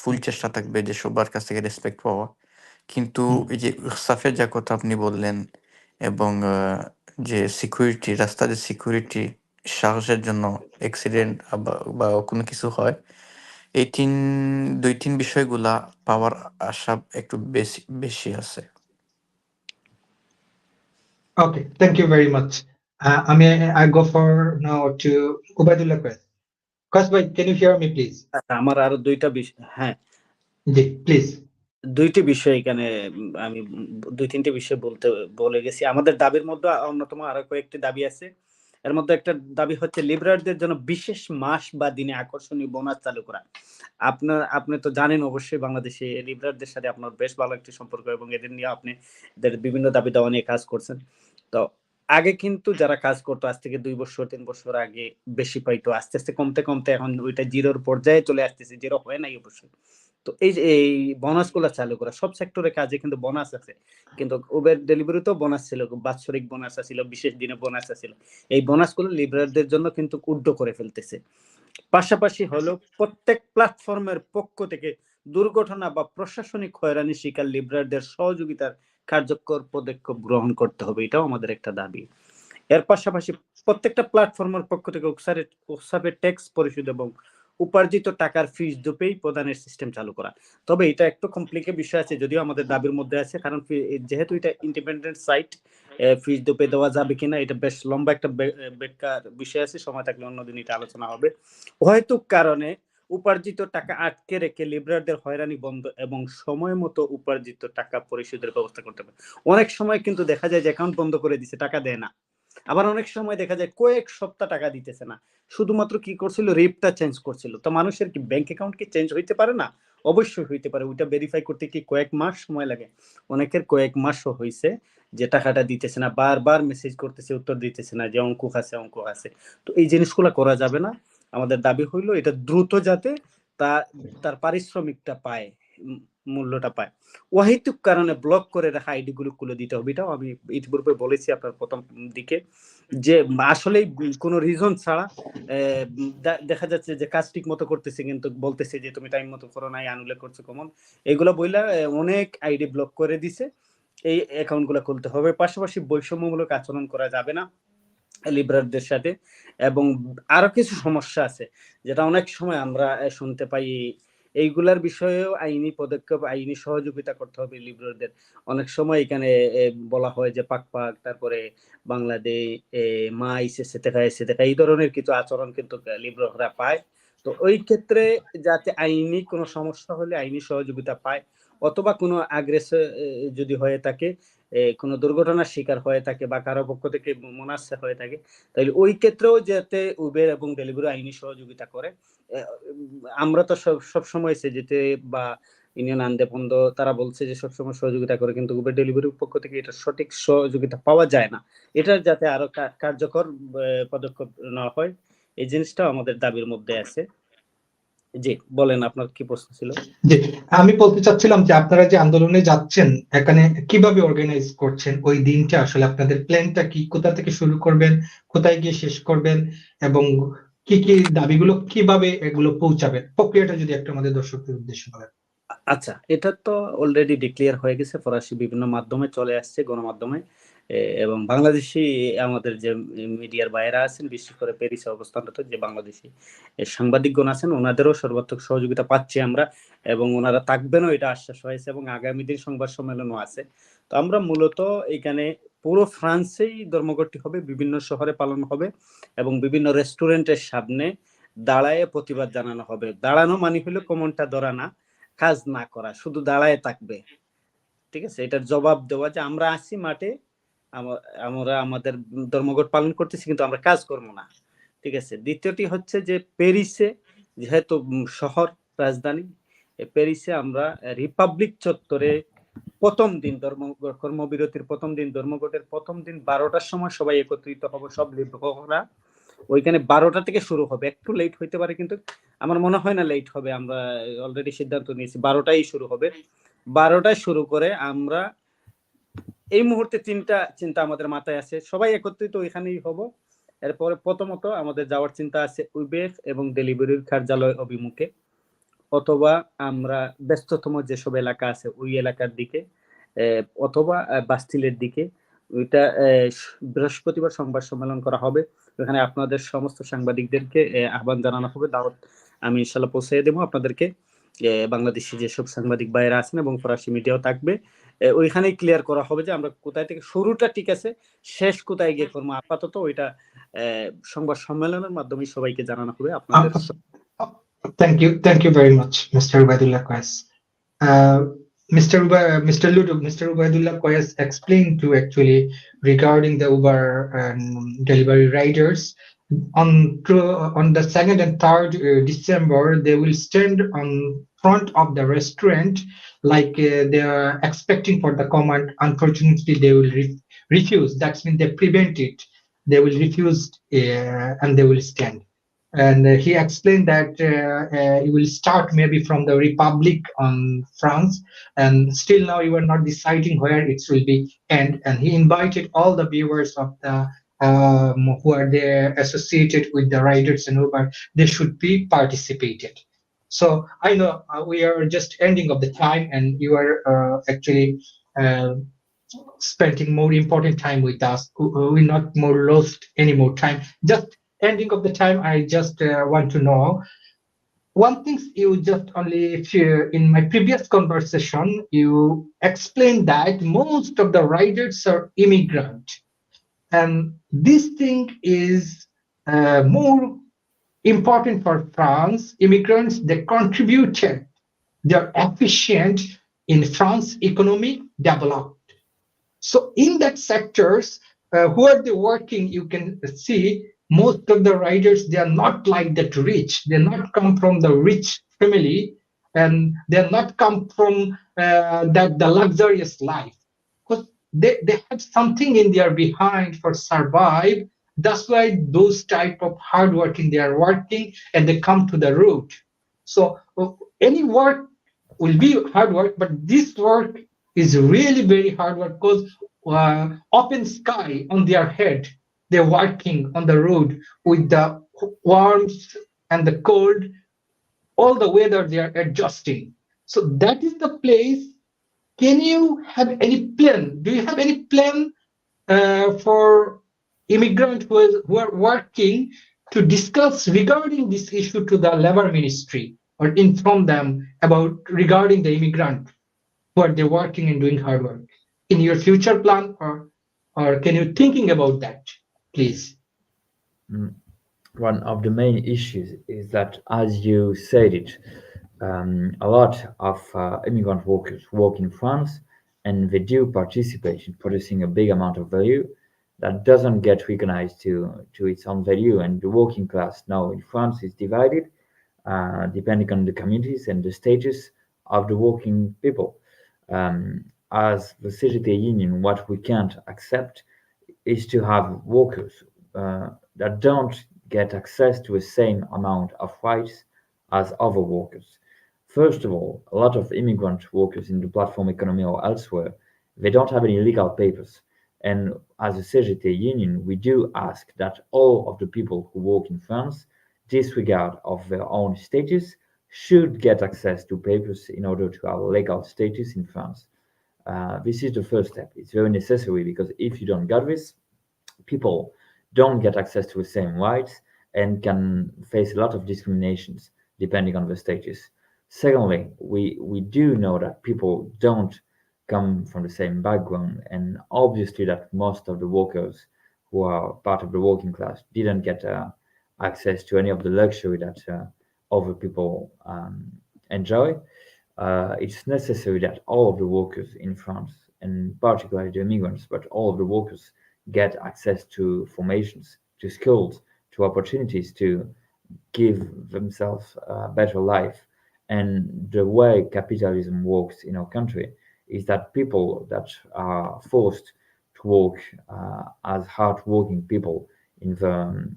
ফুল চেষ্টা থাকবে যে সবার কাছ থেকে রেসপেক্ট পাওয়া। কিন্তু এই যে সাফের যা কথা আপনি বললেন এবং যে সিকিউরিটি, রাস্তার যে সিকিউরিটি, সাহসের জন্য অ্যাক্সিডেন্ট বা কোনো কিছু হয়, এই দুই তিন বিষয়গুলা পাওয়ার আশা একটু বেশি আছে। Okay, thank you very much. I go for now to Ubaidullah Quest. Quest bhai, can you hear me please? আমার আরো দুইটা বিষয়, হ্যাঁ জি প্লিজ। দুইটি বিষয় এখানে আমি দুই তিনটে বিষয় বলে গেছি। আমাদের দাবির মধ্যে অন্যতম আরো কয়েকটি দাবি আছে। এর মধ্যে একটা দাবি হচ্ছে লিবারারদের জন্য বিশেষ মাস বা দিনে আকর্ষণীয় বোনাস চালু করা। আপনি তো জানেন অবশ্যই বাংলাদেশে লিবারারদের সাথে আপনার বেশ ভালো একটি সম্পর্ক এবং এদের নিয়ে আপনি এদের বিভিন্ন দাবি দাওয়া নিয়ে কাজ করছেন। তো আগে কিন্তু যারা কাজ করতো আজ থেকে 2 বছর 3 বছর আগে বেশি পাইতো, আস্তে আস্তে কমতে কমতে এখন ওইটা জিরোর পর্যায়ে চলে আসতেছে। জিরো হয় নাই অবশ্যই। তো এই যে এই বোনাসগুলো চালু করা, সব সেক্টরে কাজে কিন্তু বোনাস আছে, কিন্তু উবের ডেলিভারিতেও বোনাস ছিল, বাৎসরিক বোনাস ছিল, বিশেষ দিনে বোনাস ছিল। এই বোনাসগুলো লিবারারদের জন্য কিন্তু উড্ড করে ফেলতেছে। পাশাপাশি হলো প্রত্যেক প্ল্যাটফর্মের পক্ষ থেকে দুর্ঘটনা বা প্রশাসনিক হয়রানি শিকার লিবারারদের সহযোগিতার কার্যকর পদক্ষেপ গ্রহণ করতে হবে, এটাও আমাদের একটা দাবি। এর পাশাপাশি প্রত্যেকটা প্ল্যাটফর্মের পক্ষ থেকে ওকসাপের ট্যাক্স পরিশোধ এবং উপার্জিত টাকার ফিস দুপেই প্রদানের সিস্টেম চালু করা। তবে এটা একটু কমপ্লিকেট বিষয় আছে, যদিও আমাদের দাবির মধ্যে আছে, কারণ যেহেতু এটা ইন্ডিপেন্ডেন্ট সাইট, ফিস দুপে দেওয়া যাবে কিনা এটা বেশ লম্বা একটা বেকার বিষয় আছে। সময় থাকলে অন্যদিন এটা আলোচনা হবে। হয়তো কারণে উপার্জিত টাকা আটকে রেখে লিবারারদের হয়রানি বন্ধ এবং সময় মতো উপার্জিত টাকা পরিশোধের ব্যবস্থা করতে হবে। অনেক সময় কিন্তু দেখা যায় যে অ্যাকাউন্ট বন্ধ করে দিচ্ছে, টাকা দেয় না। আবার অনেক সময় দেখা যায় কয়েক সপ্তাহ টাকা দিতেছে না, শুধুমাত্র কি করছিল, রেটটা চেঞ্জ করছিল। তো মানুষের কি ব্যাংক অ্যাকাউন্ট কি চেঞ্জ হইতে পারে না? অবশ্যই হইতে পারে। ওইটা ভেরিফাই করতে কি কয়েক মাস সময় লাগে। অনেকের কয়েক মাসও হয়েছে যে টাকাটা দিতেছে না, বারবার মেসেজ করতেছে, উত্তর দিতেছে না, যে অঙ্ক আছে অঙ্ক আছে। তো এই জিনিসগুলো করা যাবে না। আমাদের দাবি হইলো এটা দ্রুত যাতে তার পারিশ্রমিকটা পায়, মূল্যটা পায়। অহেতুক কারণে ব্লক করে রাখা আইডি গুলো খুলে দিতে হবে, এটাও আমি ইতিপূর্বে বলেছি আপনার প্রথম দিকে, যে আসলে কোনো রিজন ছাড়া দেখা যাচ্ছে যে কাজ ঠিক মতো করতেছে কিন্তু বলতেছে যে তুমি টাইম মতো করো নাই, আনুলে করছো কমন, এগুলো বইলা অনেক আইডি ব্লক করে দিছে। এই অ্যাকাউন্ট গুলো খুলতে হবে। পাশাপাশি বৈষম্যমূলক আচরণ করা যাবে না লিব্রারদের সাথে। এবং আরো কিছু সমস্যা আছে যেটা অনেক সময় আমরা শুনতে পাই, এইগুলার বিষয়েও আইনি পদক্ষেপ, আইনি সহযোগিতা করতে হবে লিব্রারদের। অনেক সময় এখানে বলা হয় যে পাক পাক, তারপরে বাংলাদেশ মা এসে দেখা এই ধরনের কিছু আচরণ কিন্তু লিব্রাররা পায়। তো ওই ক্ষেত্রে যাতে আইনি কোনো সমস্যা হলে আইনি সহযোগিতা পায়, অথবা কোনো আগ্রেসর যদি হয়ে থাকে, কোনো দুর্ঘটনার শিকার হয়ে থাকে বা কারো পক্ষ থেকে মুনাফা হয়ে থাকে, তাহলে ওই ক্ষেত্রেও যাতে উবের এবং ডেলিভারি আইনি সহযোগিতা করে। আমরা তো সব সময় যেতে বা ইউনিয়ন আন্দেপন্দ তারা বলছে যে সবসময় সহযোগিতা করে, কিন্তু উবের ডেলিভারির পক্ষ থেকে এটা সঠিক সহযোগিতা পাওয়া যায় না। এটা যাতে আরো কার্যকর পদক্ষেপ নেওয়া হয়, এই জিনিসটাও আমাদের দাবির মধ্যে আছে। জি বলেন, আপনার কি প্রশ্ন ছিল? জি, আমি বলতে চাচ্ছিলাম যে আপনারা যে আন্দোলনে যাচ্ছেন এখানে কিভাবে অর্গানাইজ করছেন, ওই দিনটা আসলে আপনাদের প্ল্যানটা কি, কোথা থেকে শুরু করবেন, কোথায় গিয়ে শেষ করবেন, এবং কি কি দাবিগুলো কিভাবে এগুলো পৌঁছাবেন, প্রক্রিয়াটা যদি একটু আমাদের দর্শকদের উদ্দেশ্যে বলেন। আচ্ছা, এটা তো অলরেডি ডিক্লেয়ার হয়ে গেছে, ফরাসি বিভিন্ন মাধ্যমে চলে আসছে, গণমাধ্যমে, এবং বাংলাদেশি আমাদের যে মিডিয়ার বাইরা আছেন, বিশেষ করে প্যারিসে অবস্থানরত যে বাংলাদেশি সাংবাদিকগণ আছেন, ওনাদেরও সর্বাত্মক সহযোগিতা পাচ্ছি আমরা, এবং ওনারা থাকবেনও এটা আশ্বাস হয়েছে, এবং আগামী দিন সংবাদ সম্মেলনও আছে। তো আমরা মূলত এখানে পুরো ফ্রান্সেই ধর্মঘটটি হবে, বিভিন্ন শহরে পালন হবে, এবং বিভিন্ন রেস্টুরেন্টের সামনে দাঁড়ায় প্রতিবাদ জানানো হবে। দাঁড়ানো মানে হলো কমনটা ধরা না, কাজ না করা, শুধু দাঁড়ায় থাকবে। ঠিক আছে, এটার জবাব দেওয়া যে আমরা আসি মাঠে, আমরা আমাদের ধর্মঘট পালন করতেছি, কিন্তু আমরা কাজ করবো না। ঠিক আছে। দ্বিতীয়টি হচ্ছে যে প্যারিসে, যেহেতু শহর রাজধানী, প্যারিসে আমরা রিপাবলিক চত্বরে প্রথম দিন কর্মবিরতির প্রথম দিন, ধর্মঘটের প্রথম দিন 12টার সময় সবাই একত্রিত হবে, সব লেখকরা ওইখানে 12টা থেকে শুরু হবে। একটু লেট হইতে পারে, কিন্তু আমার মনে হয় না লেট হবে, আমরা অলরেডি সিদ্ধান্ত নিয়েছি 12টাই শুরু হবে। 12টায় শুরু করে আমরা এই মুহূর্তে তিনটা চিন্তা আমাদের মাথায় আছে, সবাই একত্রিত ওইখানেই হব। এরপরে প্রথমত আমাদের যাওয়ার চিন্তা আছে উবের এবং ডেলিভারির কার্যালয় অভিমুখে, অথবা আমরা ব্যস্ততম যেসব এলাকা আছে ওই এলাকার দিকে, অথবা বাস্তিলের দিকে। ওইটা বৃহস্পতিবার সংবাদ সম্মেলন করা হবে, ওখানে আপনাদের সমস্ত সাংবাদিকদেরকে আহ্বান জানানো হবে, দাওয়াত আমি ইনশাল্লাহ পৌঁছে দেবো আপনাদেরকে। বাংলাদেশি যেসব সাংবাদিক বাইরে আছেন এবং ফরাসি মিডিয়াও থাকবে, ওইখানেই ক্লিয়ার করা হবে যে আমরা কোথায় থেকে শুরুটা ঠিক আছে, শেষ কোথায় গিয়ে করবো। আপাতত ওইটা সংবাদ সম্মেলনের মাধ্যমে সবাইকে জানানো হবে আপনাদের। Thank you very much, Mr. Ubaidullah Quays. Mr. Ubaidullah Quays explained to actually regarding the Uber and delivery riders. On the 2nd and 3rd December, they will stand on front of the restaurant like they are expecting for the command. Unfortunately, they will refuse. That's mean they prevent it. They will refuse and they will stand. And he explained that you will start maybe from the Republic on France, and still now you are not deciding where it will be end. And he invited all the viewers of the who are there associated with the riders and Uber, they should be participated. So I know we are just ending of the time, and you are actually spending more important time with us. We not more lost any more time. Just ending of the time, I just want to know one thing. You just only in my previous conversation, you explained that most of the riders are immigrant, and this thing is more important for France. Immigrants, they contributed, they're efficient in France economy development. So in that sectors, who are they working, you can see most of the riders, they are not like that rich. They not come from the rich family, and they're not come from the luxurious life. Because they have something in their behind for survive, That's why those type of hard working, they are working and they come to the road. So any work will be hard work, but this work is really very hard work because open sky on their head. They're working on the road with the warmth and the cold, all the weather they are adjusting. So that is the place. Can you have any plan? Do you have any plan for immigrants who are working to discuss regarding this issue to the labor ministry or inform them about regarding the immigrant who are they working and doing hard work in your future plan, or can you thinking about that, please? Mm. One of the main issues is that, as you said it, a lot of immigrant workers work in France, and they do participate in producing a big amount of value that doesn't get recognized to its own value. And the working class now in France is divided depending on the communities and the status of the working people. As the CGT union, what we can't accept is to have workers that don't get access to the same amount of rights as other workers. First of all, a lot of immigrant workers in the platform economy or elsewhere, they don't have any legal papers. And as a CGT union, we do ask that all of the people who work in France, disregard of their own status, should get access to papers in order to have legal status in France. This is the first step. It's very necessary because if you don't get this, people don't get access to the same rights and can face a lot of discriminations depending on the status. Secondly, we do know that people don't come from the same background, and obviously that most of the workers who are part of the working class didn't get access to any of the luxury that other people enjoy. It's necessary that all of the workers in France, and particularly the immigrants, but all of the workers get access to formations, to skills, to opportunities to give themselves a better life. And the way capitalism works in our country is that people that are forced to work as hard-working people in the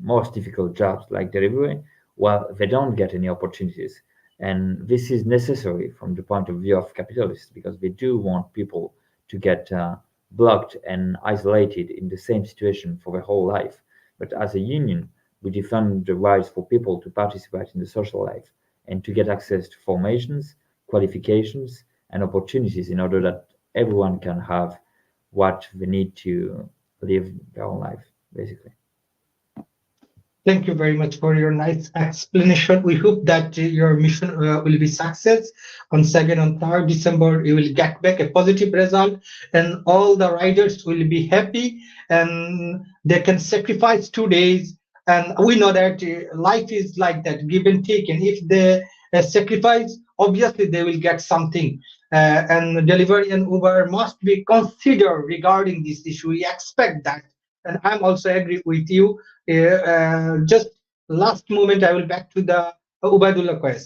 most difficult jobs like delivery, well, they don't get any opportunities. And this is necessary from the point of view of capitalists because they do want people to get blocked and isolated in the same situation for their whole life. But as a union, we defend the rights for people to participate in the social life and to get access to formations, qualifications, and opportunities in order that everyone can have what they need to live their own life, basically. Thank you very much for your nice explanation. We hope that your mission will be success. On 2nd and 3rd December, you will get back a positive result, and all the riders will be happy, and they can sacrifice 2 days. And we know that life is like that, give and take. And if they sacrifice, obviously they will get something. And delivery and Uber must be considered regarding this issue. We expect that, and I'm also agree with you. Just last moment I will back to the Ubaidullah Kayes.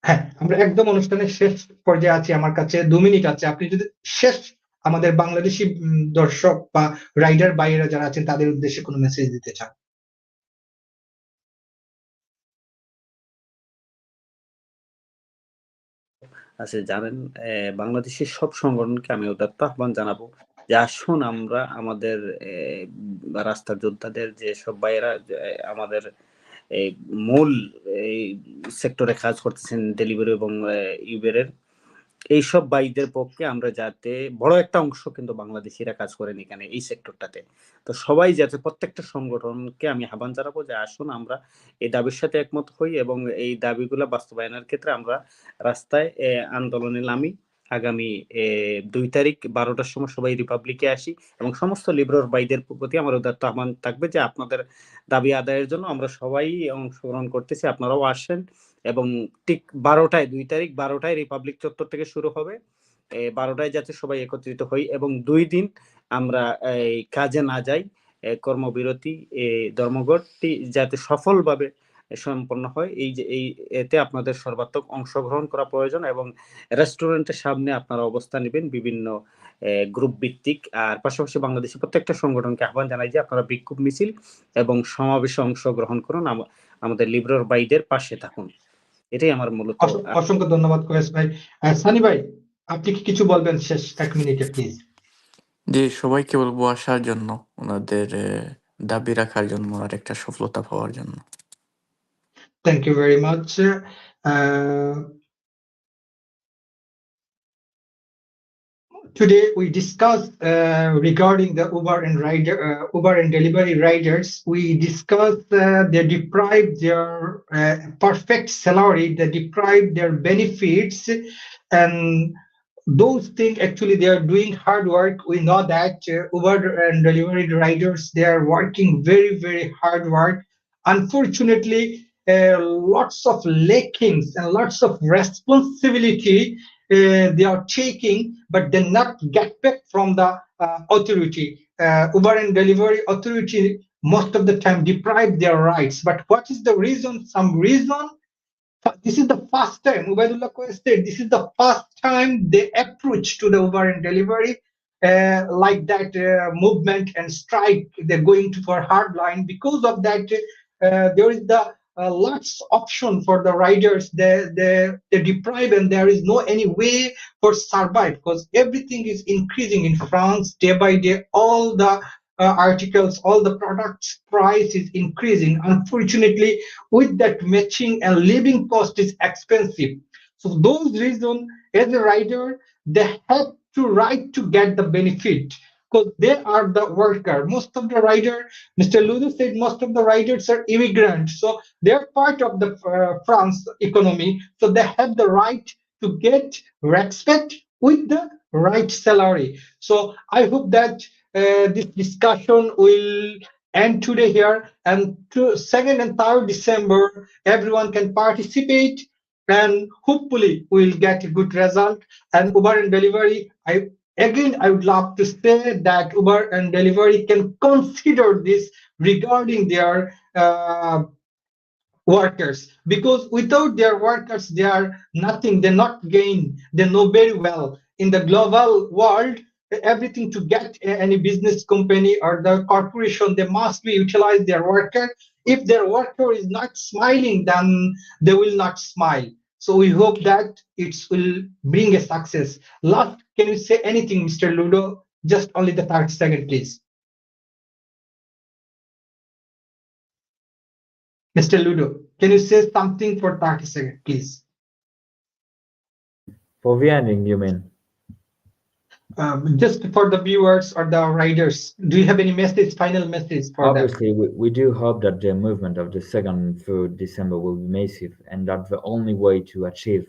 হ্যাঁ, আমরা একদম অনুষ্ঠানের শেষ পর্যায়ে আছি, আমার কাছে 2 minute আছে। আপনি যদি শেষ আমাদের বাংলাদেশি দর্শক বা রাইডার বাইরা যারা আছেন তাদের উদ্দেশ্যে কোনো মেসেজ দিতে চান। আচ্ছা, জানেন বাংলাদেশের সব সংগঠনকে আমি উদাত্ত আহ্বান জানাবো যে আসুন আমরা আমাদের রাস্তার যোদ্ধাদের যে সব ভাইয়েরা আমাদের এই মূল এই সেক্টরে কাজ করতেছেন ডেলিভারি এবং ইউবেরের, এইসব ভাইদের পক্ষে আমরা যাতে বড় একটা অংশ কিন্তু বাংলাদেশিরা কাজ করেন এখানে এই সেক্টরটাতে, তো সবাই যাতে প্রত্যেকটা সংগঠনকে আমি আহ্বান জানাবো যে আসুন আমরা এই দাবির সাথে একমত হই এবং এই দাবিগুলো বাস্তবায়নের ক্ষেত্রে আমরা রাস্তায় আন্দোলনে নামি। আগামী 2 তারিখ 12টার সময় সবাই রিপাবলিকে আসি এবং সমস্ত লিবারেল ভাইদের প্রতি আমার উদাত্ত আহ্বান থাকবে যে আপনাদের দাবি আদায়ের জন্য আমরা সবাই অংশগ্রহণ করতেছি, আপনারাও আসেন। এবং ঠিক 12টায় 2 তারিখ 12টায় রিপাবলিক চত্বর থেকে শুরু হবে, 12টায় যাতে সবাই একত্রিত হই এবং 2 দিন আমরা কাজে না যাই, কর্মবিরতি ধর্মঘটটি যাতে সফলভাবে সম্পন্ন হয়। এতে আপনাদের সর্বাত্মক অংশগ্রহণ করা প্রয়োজন এবং রেস্টুরেন্টের সামনে আপনারা অবস্থান নেবেন বিভিন্ন গ্রুপ ভিত্তিক। আর পাশাপাশি বাংলাদেশের প্রত্যেকটা সংগঠনকে আহ্বান জানাই যে আপনারা বিক্ষোভ মিছিল এবং সমাবেশে অংশগ্রহণ করুন, আমাদের লিবরার ভাইদের পাশে থাকুন। এটাই আমার মূলত। অসংখ্য ধন্যবাদ কয়েস ভাই। সানি ভাই, আপনি কি কিছু বলবেন শেষ 1 মিনিটে প্লিজ? যে সবাইকে বলবো আসার জন্য, ওনাদের দাবি রাখার জন্য আর একটা সফলতা পাওয়ার জন্য। Thank you very much. Today we discussed regarding the Uber and delivery riders. We discussed they deprive their perfect salary, they deprive their benefits, and those things actually they are doing hard work. We know that Uber and delivery riders, they are working very hard work. Unfortunately, lots of lackings and lots of responsibility they are taking, but they not get back from the authority. Uber and delivery authority most of the time deprive their rights. But what is the reason? Some reason. This is the first time, Ubaidullah said, this is the first time they approach to the Uber and delivery like that movement and strike. They're going to for hardline. Because of that, there is the lots option for the riders. They deprive, and there is no any way for survive, because everything is increasing in France day by day. All the articles, all the products price is increasing. Unfortunately, with that matching and living cost is expensive. So those reasons, as a rider, they have to right to get the benefit, because they are the worker. Most of the rider, Mr. Ludo said, most of the riders are immigrants, so they're part of the France economy, so they have the right to get respect with the right salary. So I hope that this discussion will end today here, and to 2nd and 3rd December everyone can participate, and hopefully we'll get a good result. And Uber and delivery, I would love to say that Uber and delivery can consider this regarding their workers, because without their workers they are nothing, they not gain. They know very well in the global world everything. To get any business company or the corporation, they must be utilize their worker. If their worker is not smiling, then they will not smile. So we hope that it will bring a success. Last, can you say anything, Mr. Ludo? Just only the 30 second, please. Mr. Ludo, can you say something for 30 seconds, please? For the ending, you mean? Just for the viewers or the riders, do you have any message, final message for them? Obviously, we do hope that the movement of the 2nd through December will be massive, and that the only way to achieve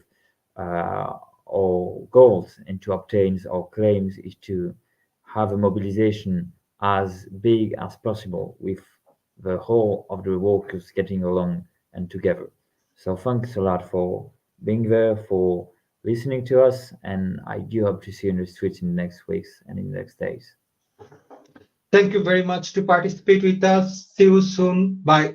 our goals and to obtain our claims is to have a mobilization as big as possible, with the whole of the workers getting along and together. So thanks a lot for being there, for listening to us, and I do hope to see you in the streets in the next weeks and in the next days. Thank you very much to participate with us. See you soon. Bye.